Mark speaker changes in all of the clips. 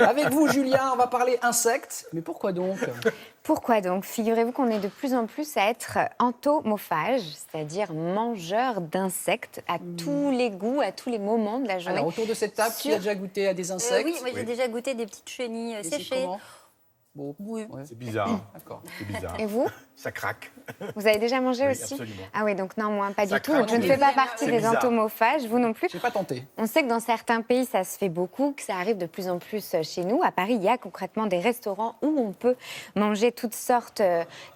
Speaker 1: Avec vous, Julien, on va parler insectes. Mais pourquoi donc?
Speaker 2: Pourquoi donc? Figurez-vous qu'on est de plus en plus à être entomophage, c'est-à-dire mangeur d'insectes à tous les goûts, à tous les moments de la journée.
Speaker 1: Alors, autour de cette table, qui a déjà goûté à des insectes?
Speaker 3: Oui, moi j'ai déjà goûté des petites chenilles
Speaker 1: Et c'est
Speaker 3: séchées.
Speaker 1: comment? Bon,
Speaker 3: Oui.
Speaker 1: ouais.
Speaker 4: C'est bizarre.
Speaker 1: D'accord.
Speaker 4: C'est bizarre.
Speaker 2: Et vous?
Speaker 4: Ça craque.
Speaker 2: Vous avez déjà mangé
Speaker 4: Oui,
Speaker 2: aussi?
Speaker 4: absolument.
Speaker 2: Ah oui, donc non, moi pas
Speaker 4: Ça
Speaker 2: du tout.
Speaker 4: craque.
Speaker 2: Donc, je ne
Speaker 3: C'est
Speaker 2: fais pas
Speaker 3: bizarre.
Speaker 2: partie
Speaker 4: C'est
Speaker 2: des
Speaker 4: bizarre.
Speaker 2: entomophages, vous non plus.
Speaker 1: J'ai pas tenté.
Speaker 2: On sait que dans certains pays, ça se fait beaucoup, que ça arrive de plus en plus chez nous. À Paris, il y a concrètement des restaurants où on peut manger toutes sortes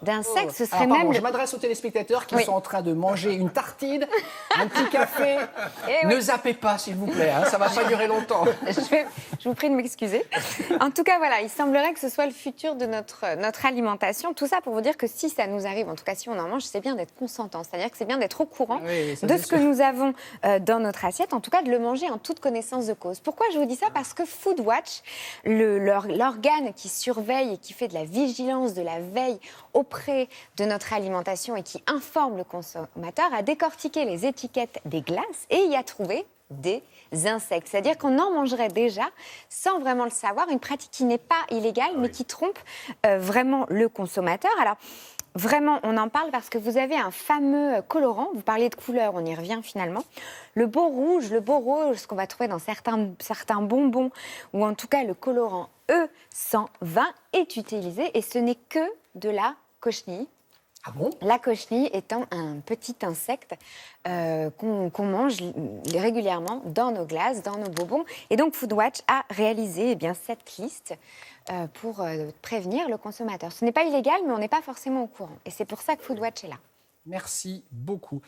Speaker 2: d'insectes. Ce serait
Speaker 1: Alors, pardon,
Speaker 2: même...
Speaker 1: je m'adresse aux téléspectateurs qui
Speaker 2: Oui.
Speaker 1: sont en train de manger une tartine, un petit café.
Speaker 2: Eh oui.
Speaker 1: Ne zappez pas, s'il vous plaît, hein, ça va pas durer longtemps.
Speaker 2: Je vous prie de m'excuser. En tout cas, voilà, il semblerait que ce soit le futur de notre alimentation. Tout ça pour vous dire que si ça nous arrive, en tout cas si on en mange, c'est bien d'être consentant. C'est-à-dire que c'est bien d'être au courant
Speaker 1: Oui, ça,
Speaker 2: de
Speaker 1: c'est
Speaker 2: ce que
Speaker 1: sûr.
Speaker 2: nous avons dans notre assiette, en tout cas de le manger en toute connaissance de cause. Pourquoi je vous dis ça? Parce que Foodwatch, l'organe qui surveille et qui fait de la vigilance, de la veille auprès de notre alimentation et qui informe le consommateur, a décortiqué les étiquettes des glaces et y a trouvé des insectes. C'est-à-dire qu'on en mangerait déjà sans vraiment le savoir, une pratique qui n'est pas illégale mais qui trompe vraiment le consommateur. Alors, vraiment, on en parle parce que vous avez un fameux colorant, vous parliez de couleur, on y revient finalement. Le beau rouge, le beau rose, ce qu'on va trouver dans certains bonbons, ou en tout cas le colorant E120 est utilisé et ce n'est que de la cochenille.
Speaker 1: Ah bon?
Speaker 2: La cochenille étant un petit insecte qu'on mange régulièrement dans nos glaces, dans nos bonbons. Et donc Foodwatch a réalisé cette liste pour prévenir le consommateur. Ce n'est pas illégal, mais on n'est pas forcément au courant. Et c'est pour ça que Foodwatch est là.
Speaker 1: Merci beaucoup.